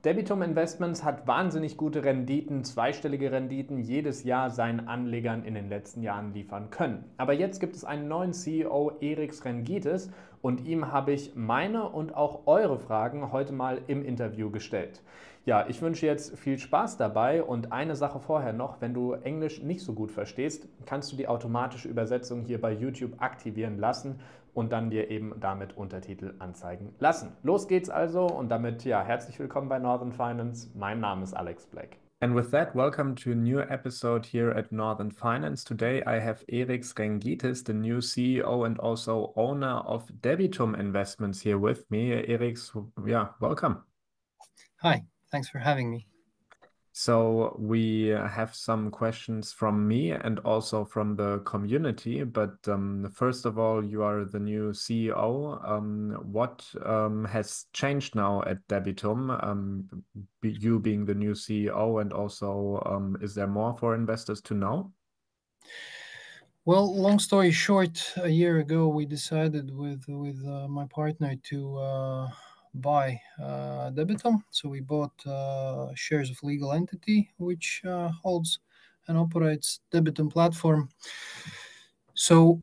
Debitum Investments hat wahnsinnig gute Renditen, zweistellige Renditen jedes Jahr seinen Anlegern in den letzten Jahren liefern können. Aber jetzt gibt es einen neuen CEO, Eriks Debitum, und ihm habe ich meine und auch eure Fragen heute mal im Interview gestellt. Ja, ich wünsche jetzt viel Spaß dabei und eine Sache vorher noch, wenn du Englisch nicht so gut verstehst, kannst du die automatische Übersetzung hier bei YouTube aktivieren lassen und dann dir eben damit Untertitel anzeigen lassen. Los geht's also und damit ja, herzlich willkommen bei Northern Finance. Mein Name ist Alex Black. And with that, welcome to a new episode here at Northern Finance. Today I have Eriks Debitum, the new CEO and also owner of Debitum Investments here with me. Eriks, yeah, welcome. Hi, thanks for having me. So we have some questions from me and also from the community. But first of all, you are the new CEO. What has changed now at Debitum? You being the new CEO, and also is there more for investors to know? Well, long story short, a year ago we decided with my partner to buy Debitum. So we bought shares of legal entity which holds and operates Debitum platform. So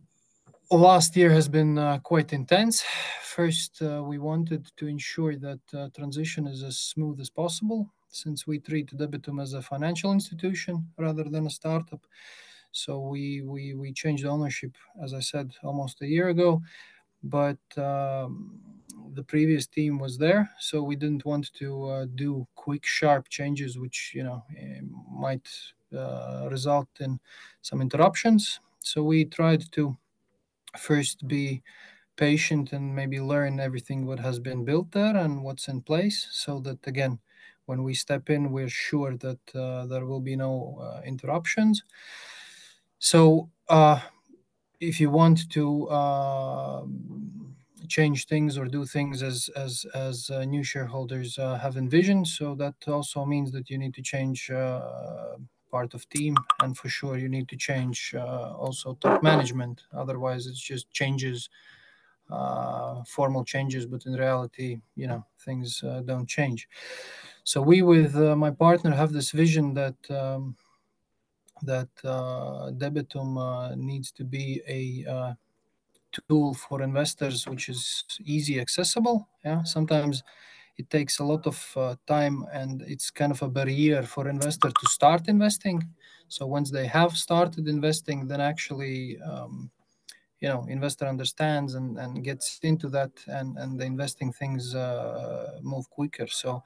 last year has been quite intense. First, we wanted to ensure that transition is as smooth as possible, since we treat Debitum as a financial institution rather than a startup. So we changed ownership, as I said, almost a year ago, but the previous team was there, so we didn't want to do quick, sharp changes, which might result in some interruptions. So we tried to first be patient and maybe learn everything what has been built there and what's in place, so that again, when we step in, we're sure that there will be no interruptions. So if you want to change things or do things as new shareholders have envisioned, so that also means that you need to change part of team, and for sure you need to change also top management. Otherwise it's just changes, formal changes, but in reality things don't change. So we with my partner have this vision that Debitum needs to be a tool for investors which is easy accessible. Sometimes it takes a lot of time, and it's kind of a barrier for investor to start investing. So once they have started investing, then actually investor understands and gets into that, and the investing things move quicker. So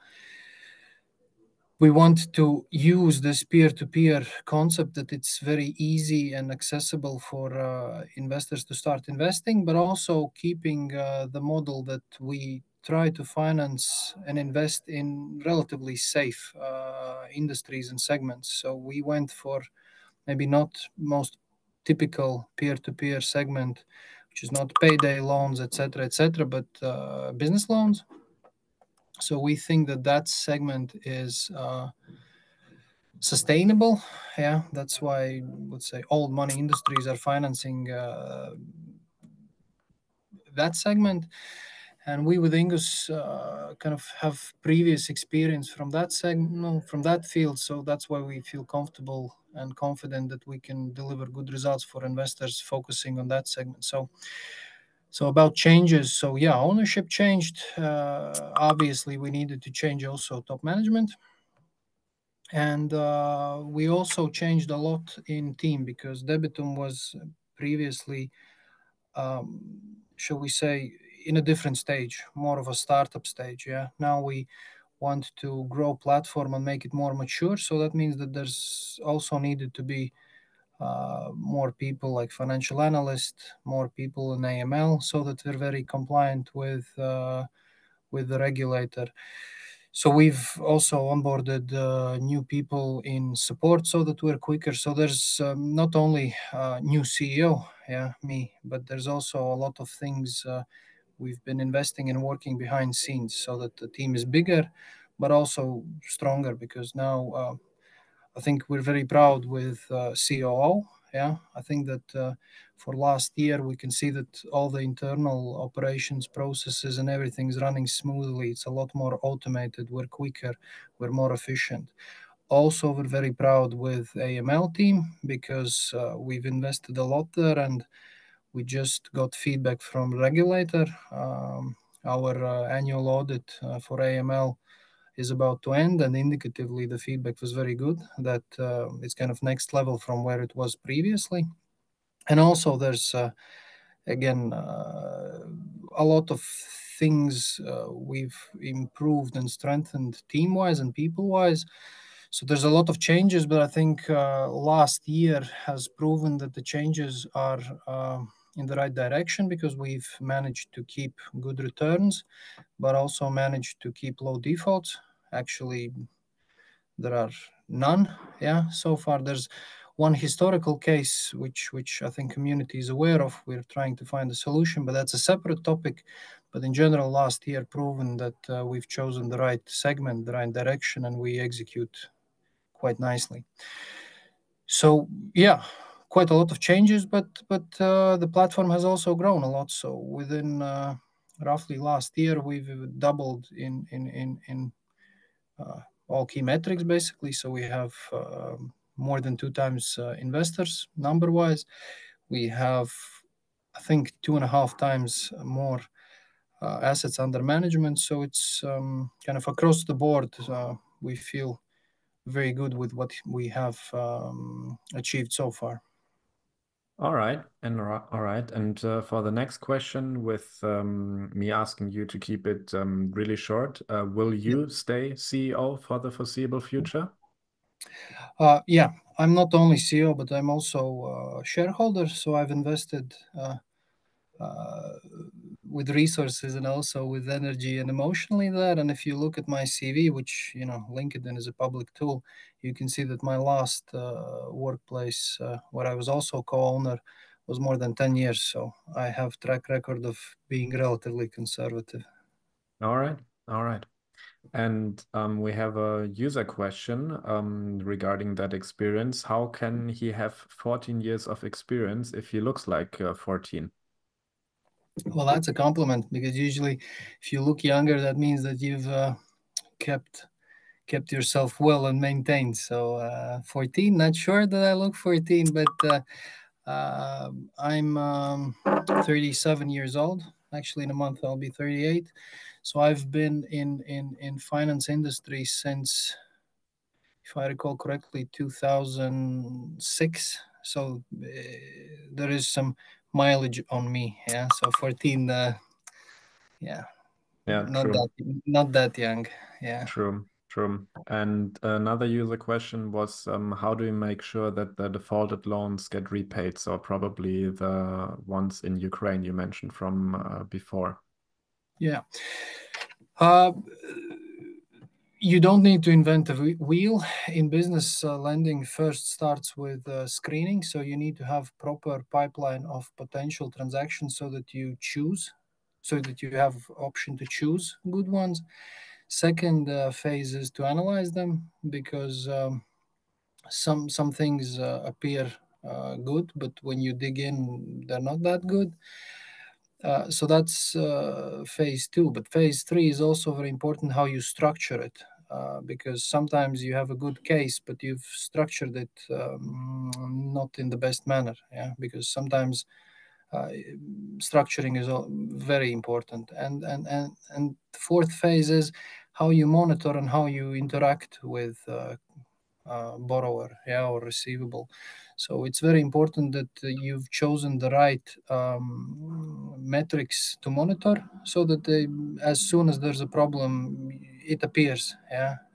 we want to use this peer-to-peer concept, that it's very easy and accessible for investors to start investing, but also keeping the model that we try to finance and invest in relatively safe industries and segments. So we went for maybe not most typical peer-to-peer segment, which is not payday loans, etc., but business loans. So we think that segment is sustainable. That's why, let's say, old money industries are financing that segment. And we with Ingus kind of have previous experience from that segment, from that field. So that's why we feel comfortable and confident that we can deliver good results for investors focusing on that segment. So about changes, so ownership changed. Obviously, we needed to change also top management. And we also changed a lot in team, because Debitum was previously, shall we say, in a different stage, more of a startup stage. Now we want to grow platform and make it more mature. So that means that there's also needed to be more people like financial analysts, more people in AML, so that we're very compliant with the regulator. So we've also onboarded new people in support so that we're quicker. So there's not only new CEO, me, but there's also a lot of things we've been investing and working behind scenes, so that the team is bigger, but also stronger, because now I think we're very proud with COO. Yeah, I think that for last year we can see that all the internal operations, processes, and everything's running smoothly. It's a lot more automated. We're quicker. We're more efficient. Also, we're very proud with AML team because we've invested a lot there, and we just got feedback from regulator. Our annual audit for AML is about to end, and indicatively the feedback was very good, that it's kind of next level from where it was previously. And also there's again a lot of things we've improved and strengthened team-wise and people-wise. So there's a lot of changes, but I think last year has proven that the changes are in the right direction, because we've managed to keep good returns, but also managed to keep low defaults. Actually, there are none. Yeah, so far there's one historical case which I think community is aware of. We're trying to find a solution, but that's a separate topic. But in general, last year proven that we've chosen the right segment, the right direction, and we execute quite nicely. So yeah, quite a lot of changes, but the platform has also grown a lot. So within roughly last year, we've doubled in all key metrics, basically. So we have more than 2 times investors number-wise. We have, I think, 2.5 times more assets under management. So it's kind of across the board. We feel very good with what we have achieved so far. All right. And for the next question, with me asking you to keep it really short, will you stay CEO for the foreseeable future? Yeah, I'm not only CEO, but I'm also a shareholder. So I've invested with resources and also with energy and emotionally there. And if you look at my CV, which, LinkedIn is a public tool, you can see that my last workplace, where I was also co-owner, was more than 10 years. So I have track record of being relatively conservative. All right. And we have a user question regarding that experience. How can he have 14 years of experience if he looks like 14? Well, that's a compliment, because usually if you look younger, that means that you've kept yourself well and maintained. So 14, not sure that I look 14, but I'm 37 years old. Actually, in a month I'll be 38. So I've been in finance industry since, if I recall correctly, 2006. So there is some mileage on me. Yeah. So 14. Yeah. Yeah, true. Not that young. Yeah. True. And another user question was, how do you make sure that the defaulted loans get repaid? So probably the ones in Ukraine you mentioned from before. Yeah. You don't need to invent a wheel. In business lending, first starts with screening. So you need to have proper pipeline of potential transactions so that you have option to choose good ones. Second phase is to analyze them, because some things appear good, but when you dig in, they're not that good. So that's phase 2. But phase 3 is also very important, how you structure it, because sometimes you have a good case, but you've structured it not in the best manner. Yeah, because sometimes structuring is very important. And fourth phase is how you monitor and how you interact with borrower, or receivable. So it's very important that you've chosen the right metrics to monitor, so that as soon as there's a problem, it appears,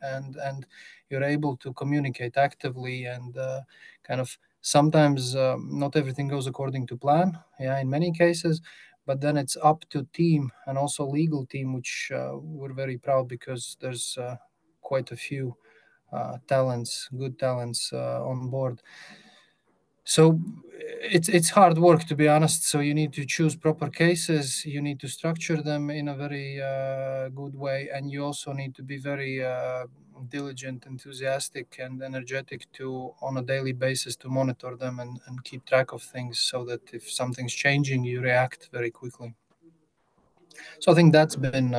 and you're able to communicate actively, and kind of sometimes not everything goes according to plan, in many cases, but then it's up to team and also legal team, which we're very proud, because there's quite a few good talents on board. So it's hard work, to be honest. So you need to choose proper cases, you need to structure them in a very good way, and you also need to be very diligent, enthusiastic, and energetic to, on a daily basis, to monitor them and keep track of things, so that if something's changing, you react very quickly. So I think that's been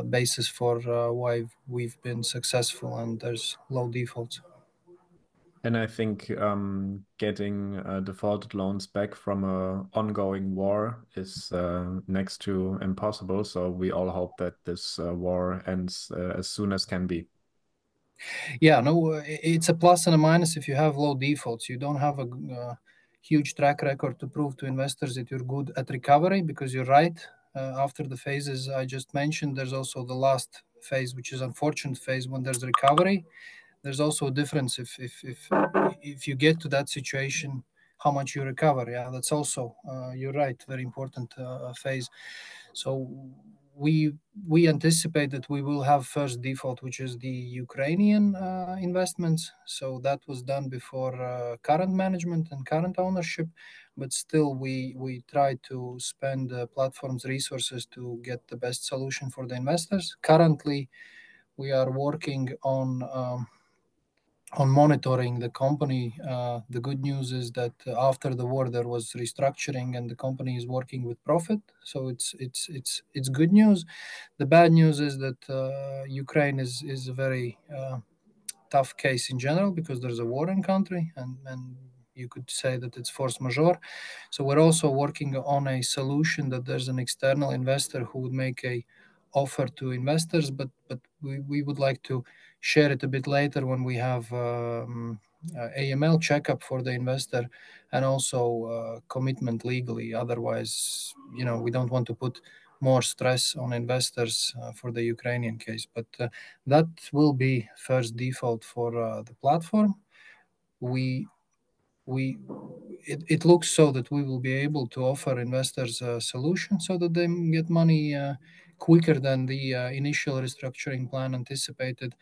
basis for why we've been successful and there's low defaults. And I think getting defaulted loans back from an ongoing war is next to impossible. So we all hope that this war ends as soon as can be. Yeah, no, it's a plus and a minus if you have low defaults. You don't have a huge track record to prove to investors that you're good at recovery, because you're right. After the phases I just mentioned, there's also the last phase, which is unfortunate phase when there's recovery. There's also a difference if you get to that situation, how much you recover. Yeah, that's also you're right, very important phase. So we anticipate that we will have first default, which is the Ukrainian investments. So that was done before current management and current ownership, but still we try to spend the platform's resources to get the best solution for the investors. Currently, we are working on monitoring the company. The good news is that after the war there was restructuring and the company is working with profit. So it's good news. The bad news is that Ukraine is a very tough case in general, because there's a war in country, and you could say that it's force majeure. So we're also working on a solution that there's an external investor who would make a offer to investors, but we would like to share it a bit later when we have AML checkup for the investor, and also commitment legally. Otherwise, we don't want to put more stress on investors for the Ukrainian case. But that will be first default for the platform. It looks so that we will be able to offer investors a solution so that they get money quicker than the initial restructuring plan anticipated.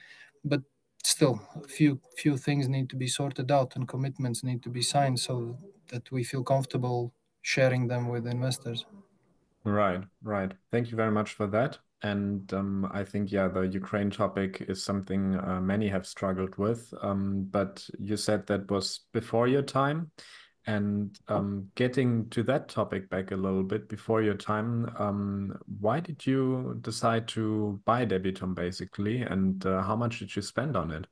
But still, few things need to be sorted out and commitments need to be signed so that we feel comfortable sharing them with investors. Right, right. Thank you very much for that. And I think, yeah, the Ukraine topic is something many have struggled with. But you said that was before your time. And getting to that topic back a little bit before your time, why did you decide to buy Debitum basically? And how much did you spend on it?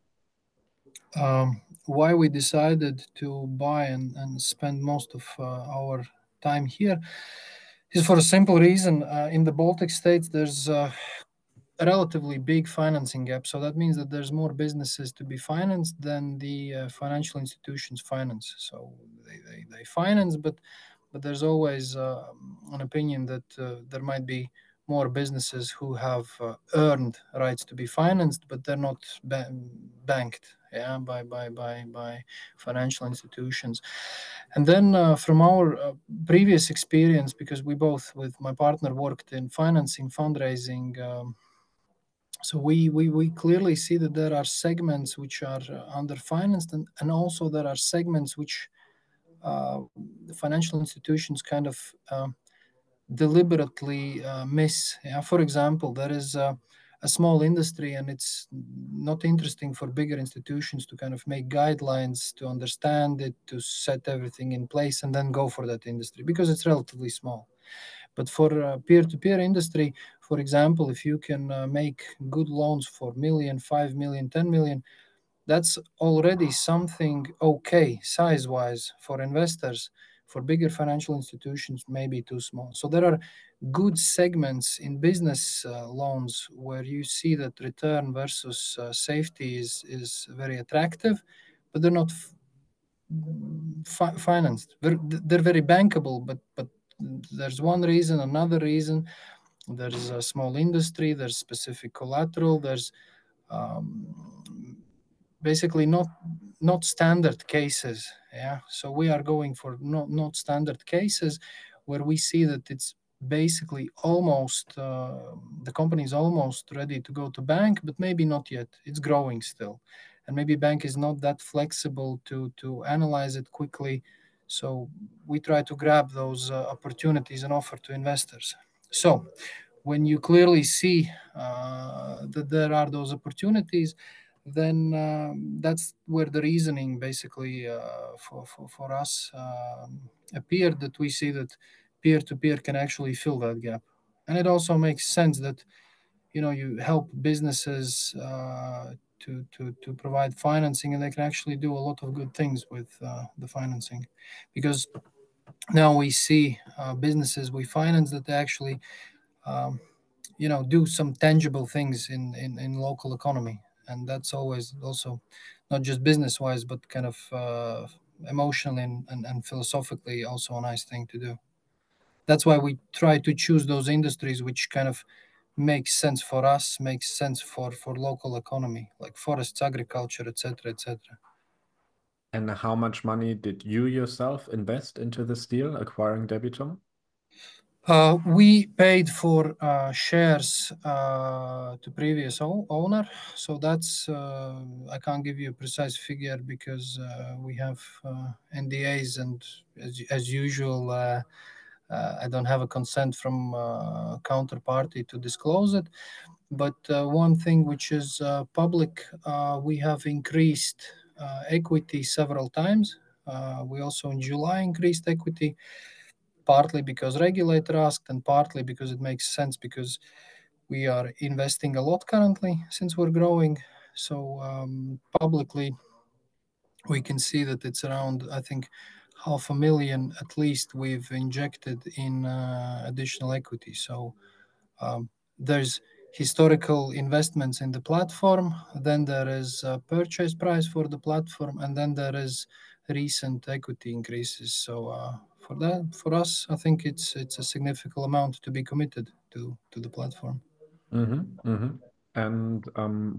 Why we decided to buy and spend most of our time here is for a simple reason. In the Baltic states, there's a relatively big financing gap. So that means that there's more businesses to be financed than the financial institutions finance. So they finance, but there's always an opinion that there might be more businesses who have earned rights to be financed, but they're not banked, yeah, by financial institutions. And then from our previous experience, because we both with my partner worked in financing, fundraising. So we clearly see that there are segments which are underfinanced, and also there are segments which the financial institutions kind of deliberately miss. Yeah? For example, there is a small industry, and it's not interesting for bigger institutions to kind of make guidelines to understand it, to set everything in place, and then go for that industry because it's relatively small. But for peer-to-peer industry, for example, if you can make good loans for million, 5 million, 10 million, that's already something okay size-wise for investors. For bigger financial institutions, maybe too small. So there are good segments in business loans where you see that return versus safety is very attractive, but they're not financed. They're very bankable, but there's one reason, another reason. There's a small industry, there's specific collateral, there's basically not standard cases. Yeah, so we are going for not standard cases where we see that it's basically almost the company is almost ready to go to bank, but maybe not yet. It's growing still. and maybe bank is not that flexible to analyze it quickly. So we try to grab those opportunities and offer to investors. So when you clearly see that there are those opportunities, then that's where the reasoning basically for us appeared, that we see that peer-to-peer can actually fill that gap. And it also makes sense that you help businesses to provide financing, and they can actually do a lot of good things with the financing, because now we see businesses we finance that they actually um, do some tangible things in local economy, and that's always also not just business wise but kind of emotionally and philosophically also a nice thing to do. That's why we try to choose those industries which kind of makes sense for us, makes sense for local economy, like forests, agriculture, etc., etc. And how much money did you yourself invest into this deal, acquiring Debitum? We paid for shares to previous owner, so that's I can't give you a precise figure because we have NDAs, and as usual, I don't have a consent from counterparty to disclose it. But one thing which is public, we have increased equity several times. We also in July increased equity, partly because regulator asked and partly because it makes sense because we are investing a lot currently since we're growing. So publicly we can see that it's around, I think, 500,000 at least we've injected in additional equity. So there's historical investments in the platform, then there is a purchase price for the platform, and then there is recent equity increases. So for us, I think it's a significant amount to be committed to the platform. Mm-hmm, mm-hmm. And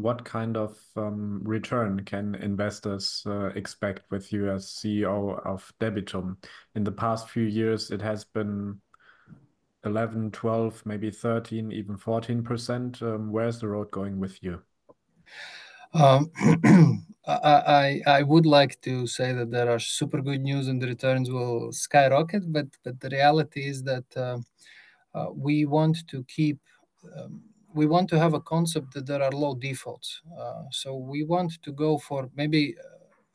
what kind of return can investors expect with you as CEO of Debitum? In the past few years, it has been 11, 12, maybe 13, even 14%. Where's the road going with you? Um, I would like to say that there are super good news and the returns will skyrocket, but the reality is that we want to keep. We want to have a concept that there are low defaults. So we want to go for maybe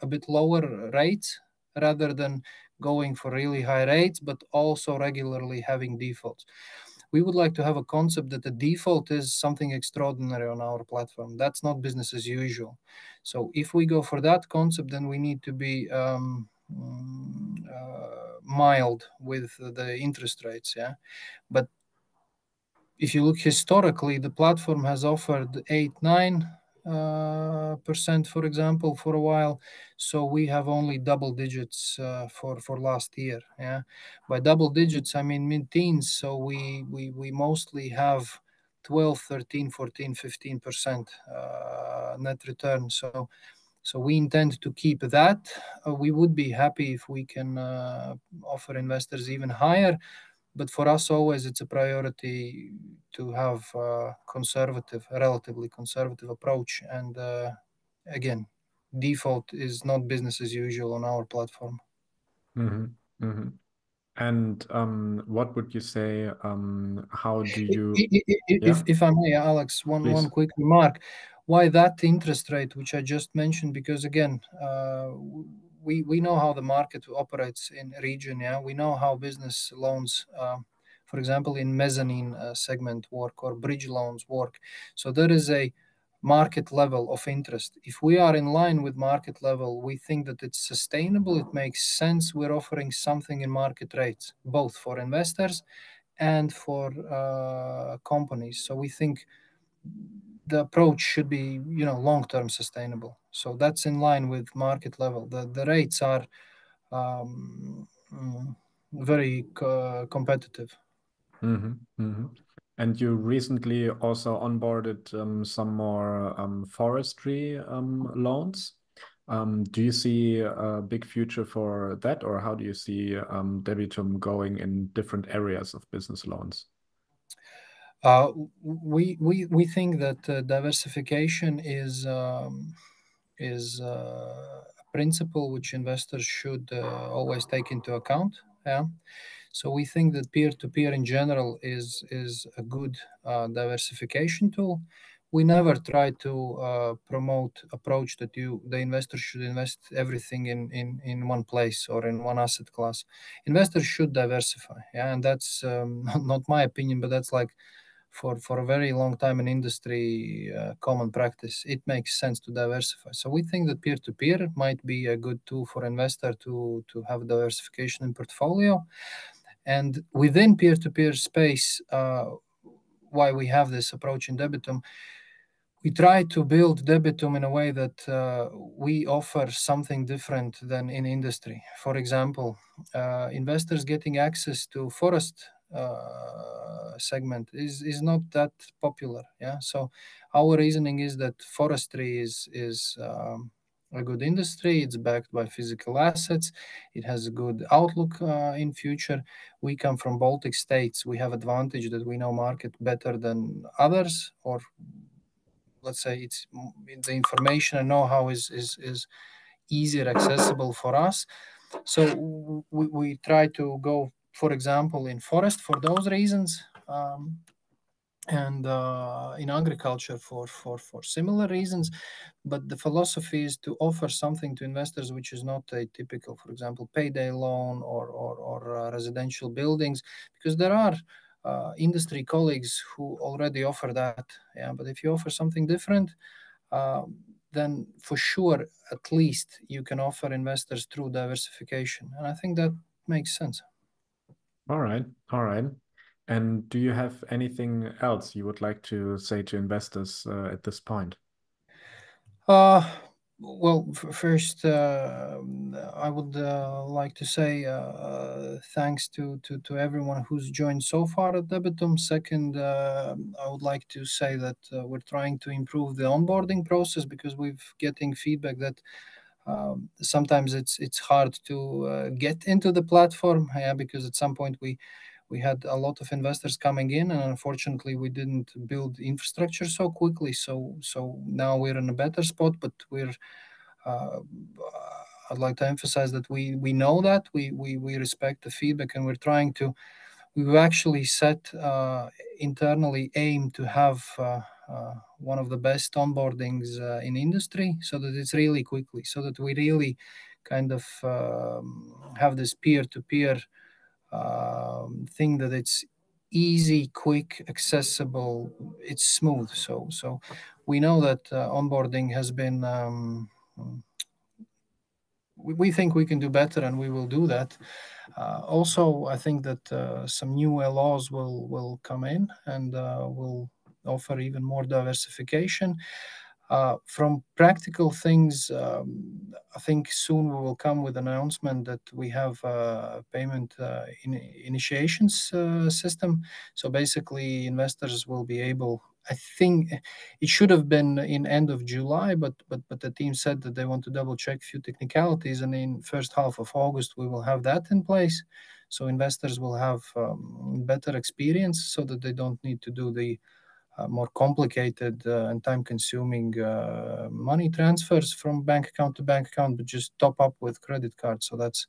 a bit lower rates rather than going for really high rates, but also regularly having defaults. We would like to have a concept that the default is something extraordinary on our platform. That's not business as usual. So if we go for that concept, then we need to be mild with the interest rates. Yeah, but if you look historically, the platform has offered 8-9%, for example, for a while. So we have only double digits for last year. Yeah, by double digits I mean mid-teens. So we mostly have 12, 13, 14, 15% net return. So we intend to keep that. We would be happy if we can offer investors even higher, but for us always it's a priority to have a relatively conservative approach. And again, default is not business as usual on our platform. Mm-hmm, mm-hmm. And what would you say? How do you? Yeah, If I may, Alex, one please. quick remark. Why that interest rate, which I just mentioned? Because again, we know how the market operates in region. Yeah, we know how business loans, for example, in mezzanine segment work or bridge loans work. So there is a market level of interest. If we are in line with market level, we think that it's sustainable. It makes sense. We're offering something in market rates, both for investors and for companies. So we think the approach should be, long-term sustainable. So that's in line with market level. The rates are very competitive. Mm-hmm, mm-hmm. And you recently also onboarded some more forestry loans. Do you see a big future for that, or how do you see Debitum going in different areas of business loans? We think that diversification is a principle which investors should always take into account. Yeah. So we think that peer-to-peer in general is a good diversification tool. We never try to promote approach that the investor should invest everything in one place or in one asset class. Investors should diversify. Yeah, and that's not my opinion, but that's like for a very long time in industry common practice. It makes sense to diversify. So we think that peer-to-peer might be a good tool for investor to have diversification in portfolio. And within peer-to-peer space, why we have this approach in Debitum, we try to build Debitum in a way that we offer something different than in industry. For example, investors getting access to forest segment is not that popular. Yeah, so our reasoning is that forestry is a good industry. It's backed by physical assets. It has a good outlook in future. We come from Baltic states. We have advantage that we know market better than others, or let's say it's the information and know-how is easier accessible for us. So we try to go, for example, in forest for those reasons, and in agriculture for similar reasons. But the philosophy is to offer something to investors which is not a typical, for example, payday loan or residential buildings, because there are industry colleagues who already offer that. Yeah, but if you offer something different, then for sure, at least you can offer investors through diversification. And I think that makes sense. All right, all right. And do you have anything else you would like to say to investors at this point? Well, first, I would like to say thanks to everyone who's joined so far at Debitum. Second, I would like to say that we're trying to improve the onboarding process, because we've getting feedback that sometimes it's hard to get into the platform. Yeah, because at some point we had a lot of investors coming in, and unfortunately we didn't build infrastructure so quickly. So now we're in a better spot, but we're I'd like to emphasize that we know that we respect the feedback, and we've actually set internally aim to have one of the best onboardings in industry, so that it's really quickly, so that we really kind of have this peer-to-peer thing, that it's easy, quick, accessible, it's smooth. So we know that onboarding has been we think we can do better, and we will do that. Also, I think that some new laws will come in, and will offer even more diversification. From practical things, I think soon we will come with an announcement that we have a payment initiations system. So basically, investors will be able, I think it should have been in end of July, but the team said that they want to double check a few technicalities, and in first half of August we will have that in place. So investors will have better experience, so that they don't need to do the more complicated and time-consuming money transfers from bank account to bank account, but just top up with credit card. So that's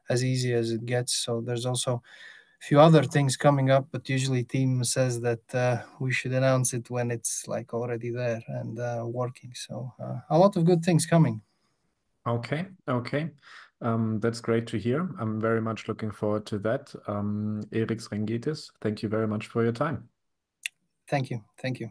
as easy as it gets. So there's also a few other things coming up, but usually team says that we should announce it when it's like already there and working. So a lot of good things coming. Okay, okay. That's great to hear. I'm very much looking forward to that. Eriks Debitum, thank you very much for your time. Thank you. Thank you.